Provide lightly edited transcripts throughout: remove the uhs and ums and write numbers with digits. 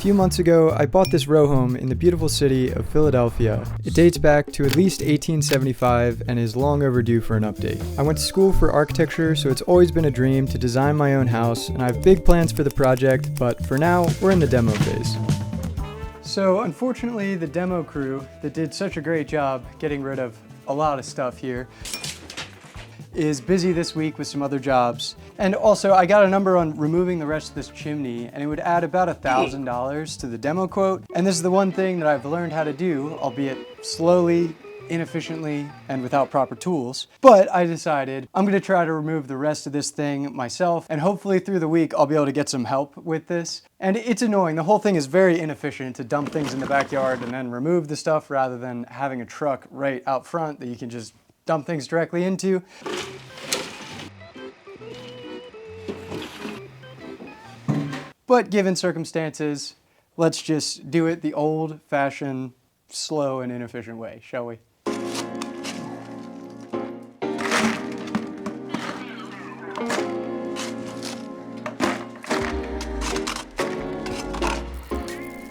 few months ago, I bought this row home in the beautiful city of Philadelphia. It dates back to at least 1875 and is long overdue for an update. I went to school for architecture, so it's always been a dream to design my own house, and I have big plans for the project, but for now, we're in the demo phase. So unfortunately, the demo crew that did such a great job getting rid of a lot of stuff here is busy this week with some other jobs. And also, I got a number on removing the rest of this chimney, and it would add about $1,000 to the demo quote. And this is the one thing that I've learned how to do, albeit slowly, inefficiently, and without proper tools. But I decided I'm gonna try to remove the rest of this thing myself, and hopefully through the week I'll be able to get some help with this. And it's annoying, the whole thing is very inefficient to dump things in the backyard and then remove the stuff rather than having a truck right out front that you can just dump things directly into. But given circumstances, let's just do it the old-fashioned, slow and inefficient way, shall we?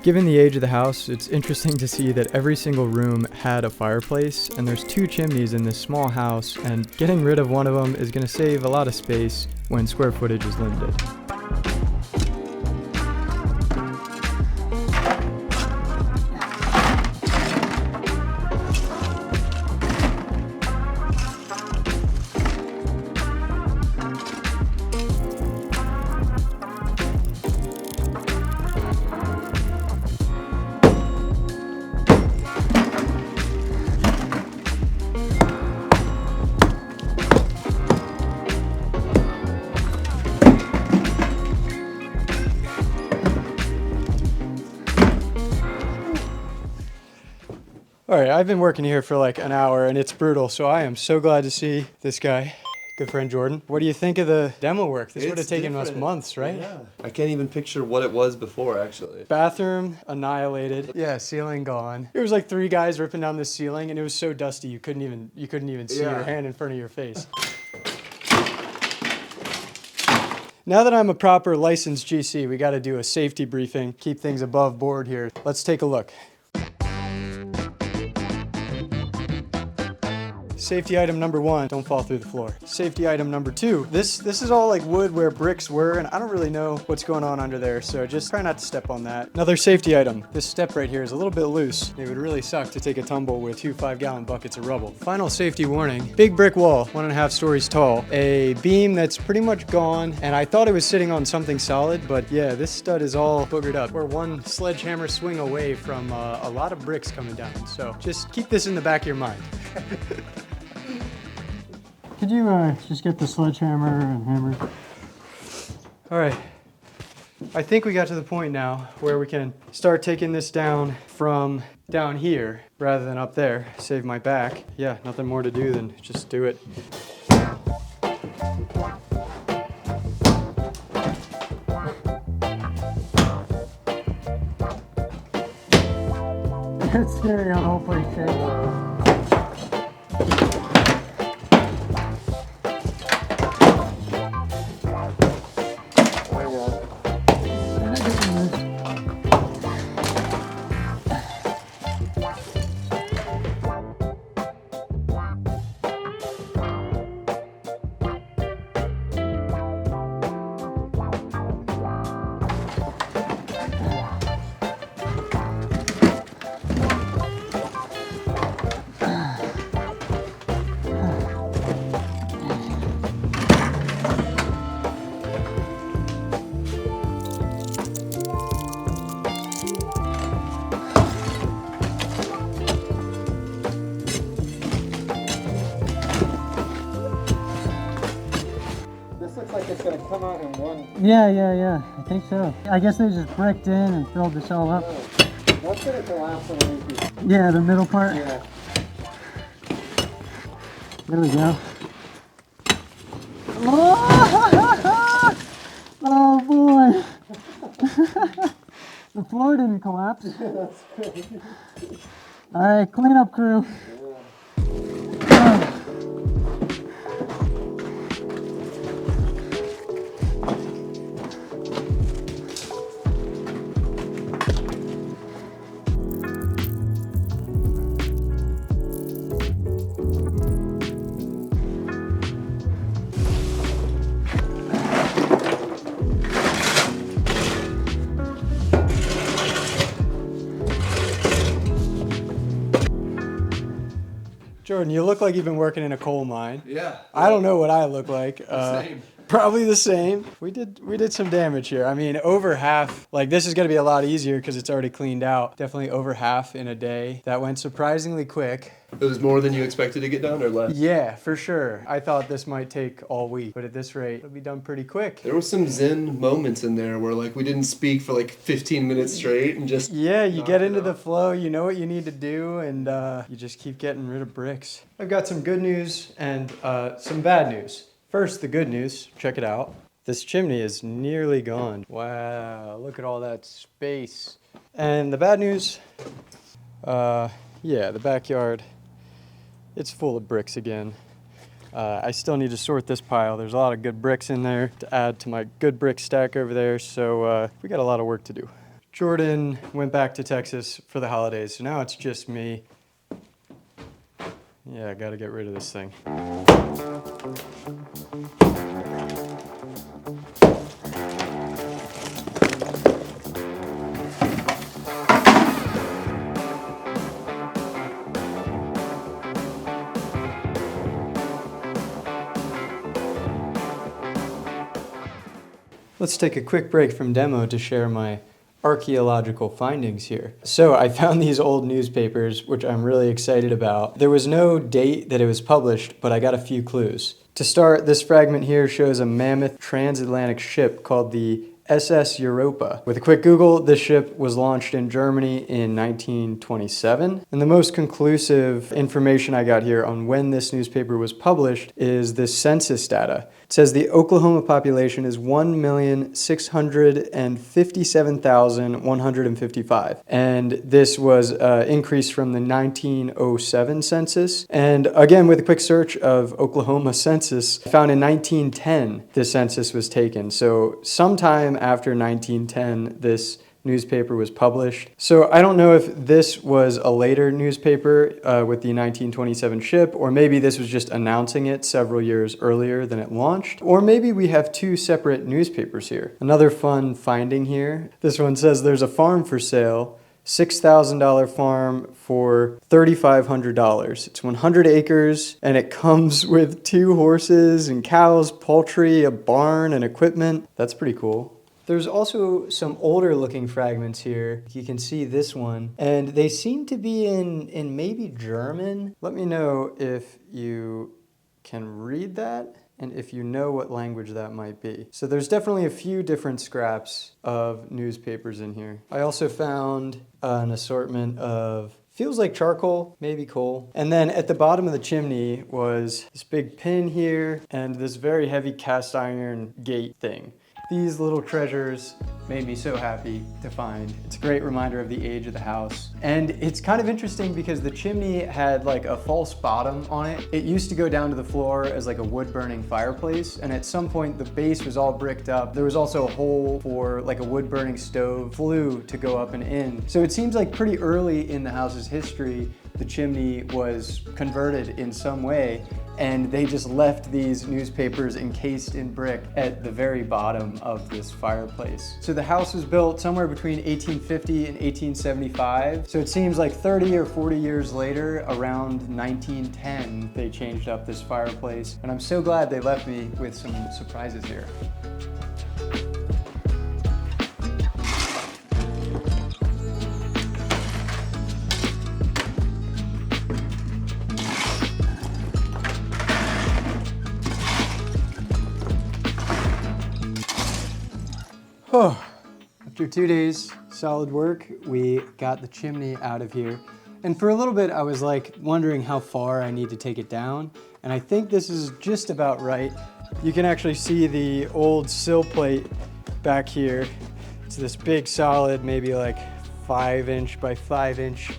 Given the age of the house, it's interesting to see that every single room had a fireplace, and there's 2 chimneys in this small house, and getting rid of one of them is going to save a lot of space when square footage is limited. All right, I've been working here for like an hour and it's brutal, so I am so glad to see this guy, good friend Jordan. What do you think of the demo work? This would have taken us months, right? Yeah. I can't even picture what it was before, actually. Bathroom annihilated. Yeah, ceiling gone. There was like 3 guys ripping down this ceiling, and it was so dusty you couldn't even see your hand in front of your face. Now that I'm a proper licensed GC, we got to do a safety briefing, keep things above board here. Let's take a look. Safety item number 1, don't fall through the floor. Safety item number 2, this is all like wood where bricks were, and I don't really know what's going on under there, so just try not to step on that. Another safety item, this step right here is a little bit loose. It would really suck to take a tumble with 2 5-gallon buckets of rubble. Final safety warning, big brick wall, 1.5 stories tall, a beam that's pretty much gone, and I thought it was sitting on something solid, but yeah, this stud is all boogered up. We're one sledgehammer swing away from a lot of bricks coming down, so just keep this in the back of your mind. Could you just get the sledgehammer and hammer? All right, I think we got to the point now where we can start taking this down from down here rather than up there. Save my back. Yeah, nothing more to do than just do it. It's scary on the whole place shakes. Like it's gonna come out in one. Yeah. I think so. I guess they just bricked in and filled this all up. That's gonna collapse underneath you. Yeah, the middle part. Yeah. There we go. Oh, oh boy. The floor didn't collapse. That's crazy. All right, cleanup crew. Yeah. Jordan, you look like you've been working in a coal mine. Yeah. I don't know what I look like. Same. Probably the same. We did some damage here. I mean, over half. Like, this is gonna be a lot easier because it's already cleaned out. Definitely over half in a day. That went surprisingly quick. It was more than you expected to get done, or less? Yeah, for sure. I thought this might take all week, but at this rate, it'll be done pretty quick. There were some zen moments in there where like we didn't speak for like 15 minutes straight and just... Yeah, you get into the flow, you know what you need to do, and you just keep getting rid of bricks. I've got some good news and some bad news. First, the good news. Check it out. This chimney is nearly gone. Wow, look at all that space. And the bad news, yeah, the backyard, it's full of bricks again. I still need to sort this pile. There's a lot of good bricks in there to add to my good brick stack over there, so we got a lot of work to do. Jordan went back to Texas for the holidays, so now it's just me. Yeah, I gotta get rid of this thing. Let's take a quick break from demo to share my archaeological findings here. So I found these old newspapers, which I'm really excited about. There was no date that it was published, but I got a few clues. To start, this fragment here shows a mammoth transatlantic ship called the SS Europa. With a quick Google, this ship was launched in Germany in 1927. And the most conclusive information I got here on when this newspaper was published is this census data. It says the Oklahoma population is 1,657,155. And this was increased from the 1907 census. And again, with a quick search of Oklahoma census, I found in 1910 the census was taken. So sometime after 1910, this newspaper was published. So I don't know if this was a later newspaper with the 1927 ship, or maybe this was just announcing it several years earlier than it launched, or maybe we have two separate newspapers here. Another fun finding here, this one says there's a farm for sale, $6,000 farm for $3,500. It's 100 acres and it comes with 2 horses and cows, poultry, a barn, and equipment. That's pretty cool. There's also some older looking fragments here. You can see this one, and they seem to be in maybe German. Let me know if you can read that and if you know what language that might be. So there's definitely a few different scraps of newspapers in here. I also found an assortment of feels like charcoal, maybe coal. And then at the bottom of the chimney was this big pin here and this very heavy cast iron gate thing. These little treasures made me so happy to find. It's a great reminder of the age of the house. And it's kind of interesting because the chimney had like a false bottom on it. It used to go down to the floor as like a wood burning fireplace. And at some point the base was all bricked up. There was also a hole for like a wood burning stove flue to go up and in. So it seems like pretty early in the house's history, the chimney was converted in some way, and they just left these newspapers encased in brick at the very bottom of this fireplace. So the house was built somewhere between 1850 and 1875. So it seems like 30 or 40 years later, around 1910, they changed up this fireplace. And I'm so glad they left me with some surprises here. Oh, after 2 days, solid work, we got the chimney out of here. And for a little bit, I was like wondering how far I need to take it down. And I think this is just about right. You can actually see the old sill plate back here. It's this big solid, maybe like 5" by 5"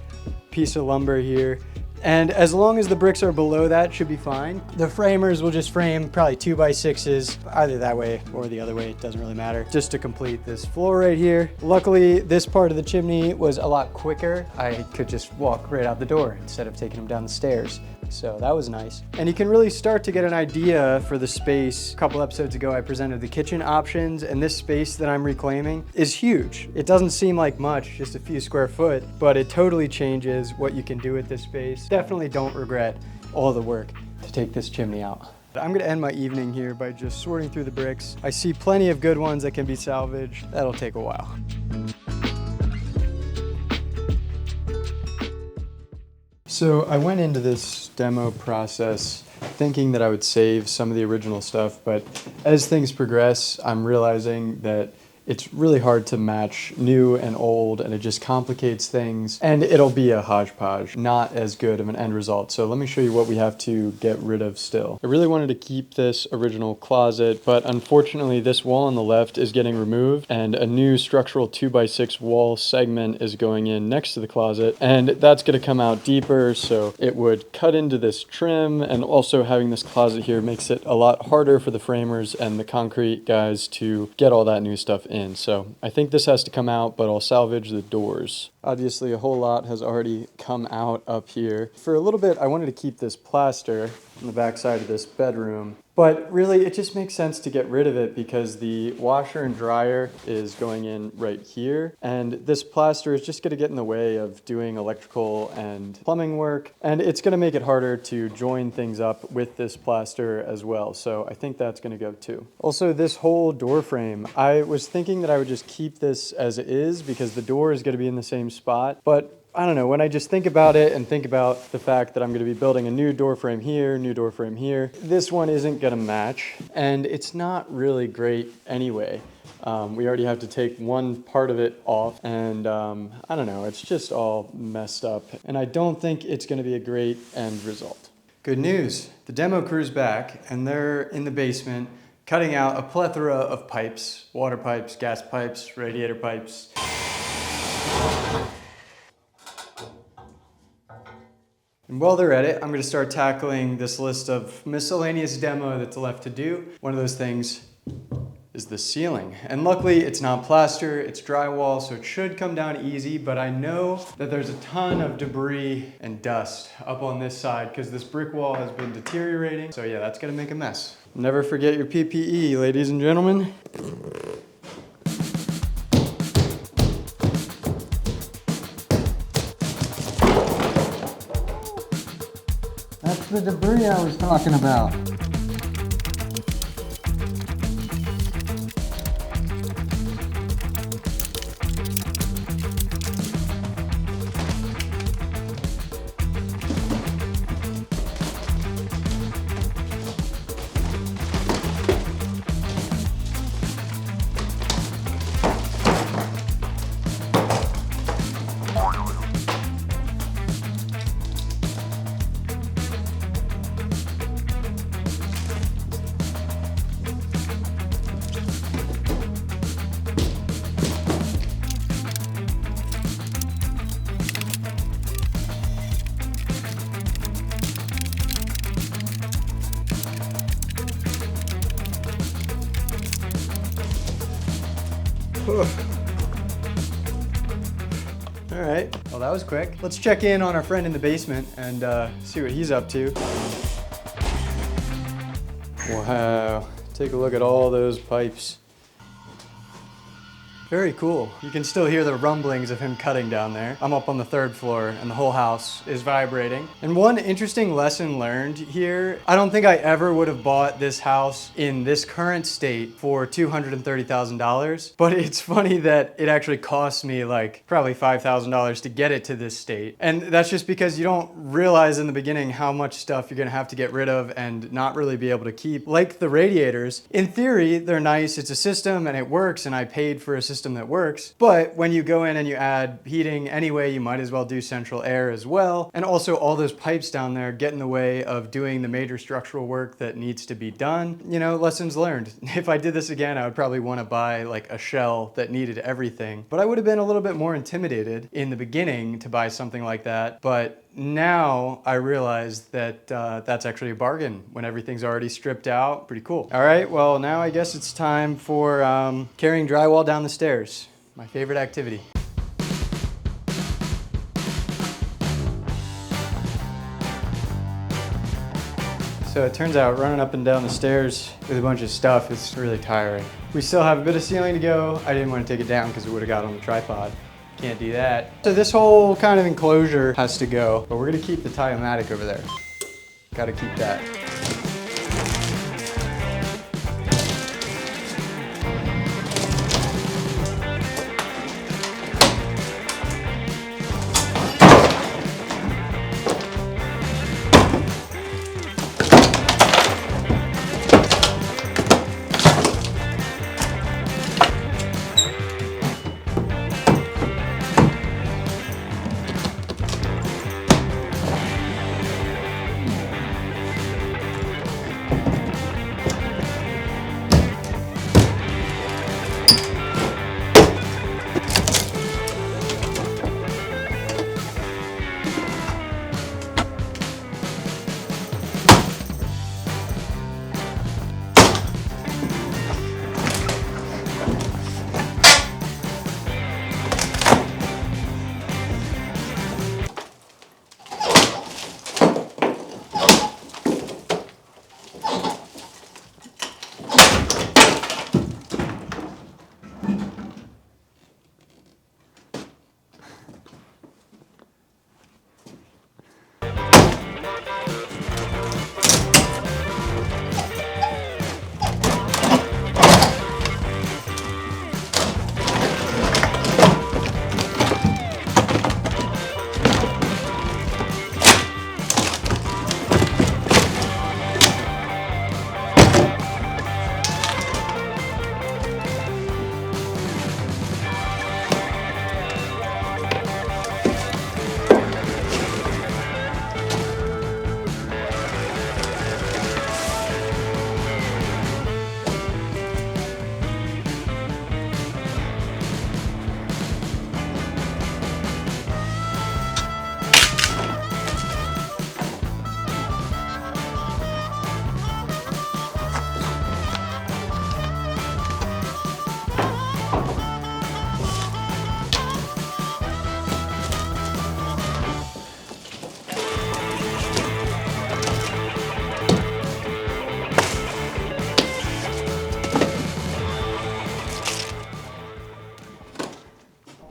piece of lumber here. And as long as the bricks are below that, should be fine. The framers will just frame probably 2x6s, either that way or the other way, it doesn't really matter, just to complete this floor right here. Luckily, this part of the chimney was a lot quicker. I could just walk right out the door instead of taking them down the stairs. So that was nice. And you can really start to get an idea for the space. A couple episodes ago, I presented the kitchen options, and this space that I'm reclaiming is huge. It doesn't seem like much, just a few square foot, but it totally changes what you can do with this space. Definitely don't regret all the work to take this chimney out. I'm gonna end my evening here by just sorting through the bricks. I see plenty of good ones that can be salvaged. That'll take a while. So I went into this demo process thinking that I would save some of the original stuff, but as things progress, I'm realizing that it's really hard to match new and old, and it just complicates things, and it'll be a hodgepodge, not as good of an end result. So let me show you what we have to get rid of still. I really wanted to keep this original closet, but unfortunately this wall on the left is getting removed, and a new structural 2x6 wall segment is going in next to the closet, and that's gonna come out deeper, so it would cut into this trim, and also having this closet here makes it a lot harder for the framers and the concrete guys to get all that new stuff in. So I think this has to come out, but I'll salvage the doors. Obviously a whole lot has already come out up here. For a little bit I wanted to keep this plaster on the back side of this bedroom, but really it just makes sense to get rid of it because the washer and dryer is going in right here, and this plaster is just going to get in the way of doing electrical and plumbing work, and it's going to make it harder to join things up with this plaster as well, so I think that's going to go too. Also, this whole door frame, I was thinking that I would just keep this as it is because the door is going to be in the same spot, but I don't know, when I just think about it and think about the fact that I'm going to be building a new door frame here, new door frame here, this one isn't going to match, and it's not really great anyway. We already have to take one part of it off, and I don't know, it's just all messed up, and I don't think it's going to be a great end result. Good news, the demo crew's back, and they're in the basement cutting out a plethora of pipes, water pipes, gas pipes, radiator pipes. And while they're at it, I'm going to start tackling this list of miscellaneous demo that's left to do. One of those things is the ceiling. And luckily it's not plaster, it's drywall, so it should come down easy, but I know that there's a ton of debris and dust up on this side because this brick wall has been deteriorating. So yeah, that's going to make a mess. Never forget your PPE, ladies and gentlemen. That's the debris I was talking about. All right, well that was quick. Let's check in on our friend in the basement and see what he's up to. Wow, take a look at all those pipes. Very cool. You can still hear the rumblings of him cutting down there. I'm up on the 3rd floor and the whole house is vibrating. And one interesting lesson learned here, I don't think I ever would have bought this house in this current state for $230,000, but it's funny that it actually cost me like probably $5,000 to get it to this state. And that's just because you don't realize in the beginning how much stuff you're gonna have to get rid of and not really be able to keep. Like the radiators, in theory, they're nice, it's a system and it works, and I paid for a system that works, but when you go in and you add heating anyway, you might as well do central air as well. And also all those pipes down there get in the way of doing the major structural work that needs to be done. You know, lessons learned. If I did this again, I would probably want to buy like a shell that needed everything, but I would have been a little bit more intimidated in the beginning to buy something like that. But now I realize that that's actually a bargain when everything's already stripped out. Pretty cool. All right, well now I guess it's time for carrying drywall down the stairs. My favorite activity. So it turns out running up and down the stairs with a bunch of stuff is really tiring. We still have a bit of ceiling to go. I didn't want to take it down because it would have got on the tripod. Can't do that. So this whole kind of enclosure has to go, but we're gonna keep the Tyomatic over there. Gotta keep that.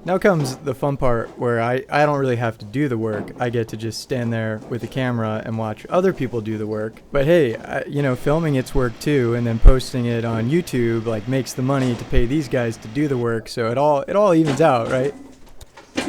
Now comes the fun part where I don't really have to do the work. I get to just stand there with the camera and watch other people do the work. But hey, filming it's work too, and then posting it on YouTube like makes the money to pay these guys to do the work. So it all evens out, right?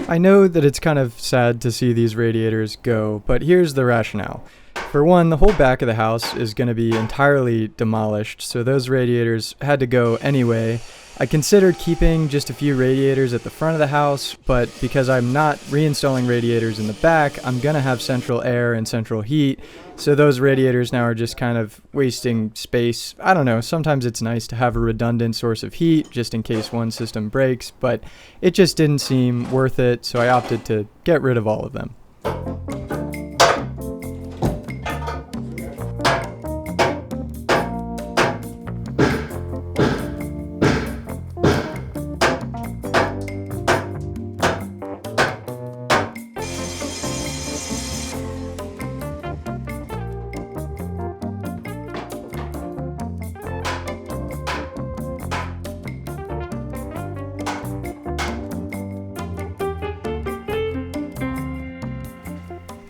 I know that it's kind of sad to see these radiators go, but here's the rationale. For one, the whole back of the house is going to be entirely demolished, so those radiators had to go anyway. I considered keeping just a few radiators at the front of the house, but because I'm not reinstalling radiators in the back, I'm going to have central air and central heat, so those radiators now are just kind of wasting space. I don't know, sometimes it's nice to have a redundant source of heat just in case one system breaks, but it just didn't seem worth it, so I opted to get rid of all of them.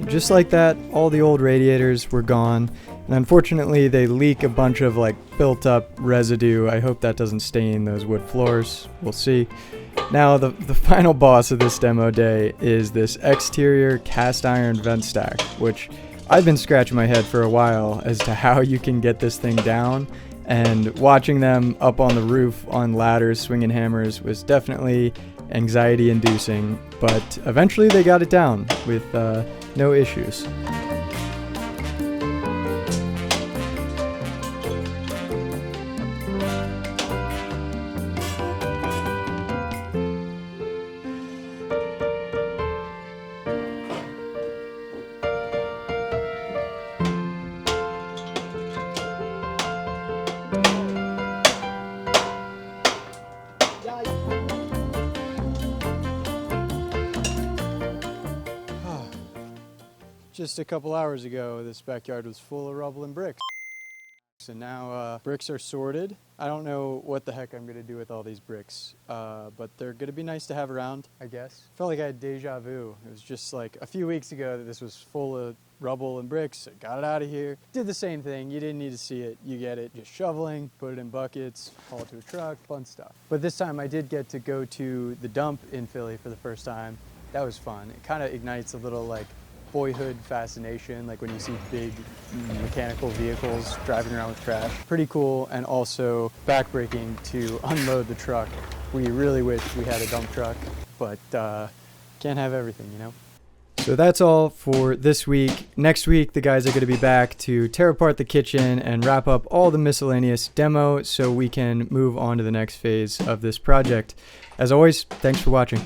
Just like that, all the old radiators were gone, and unfortunately they leak a bunch of built up residue. I hope that doesn't stain those wood floors. We'll see. Now the final boss of this demo day is this exterior cast iron vent stack, which I've been scratching my head for a while as to how you can get this thing down, and watching them up on the roof on ladders swinging hammers was definitely anxiety inducing, but eventually they got it down with no issues. Just a couple hours ago, this backyard was full of rubble and bricks. And now bricks are sorted. I don't know what the heck I'm going to do with all these bricks, but they're going to be nice to have around, I guess. Felt like I had deja vu. It was just like a few weeks ago that this was full of rubble and bricks, got it out of here. Did the same thing. You didn't need to see it. You get it. Just shoveling, put it in buckets, haul it to a truck, fun stuff. But this time I did get to go to the dump in Philly for the first time. That was fun. It kind of ignites a little like boyhood fascination, like when you see big mechanical vehicles driving around with trash. Pretty cool, and also backbreaking to unload the truck. We really wish we had a dump truck, but can't have everything, you know? So that's all for this week. Next week, the guys are going to be back to tear apart the kitchen and wrap up all the miscellaneous demo so we can move on to the next phase of this project. As always, thanks for watching.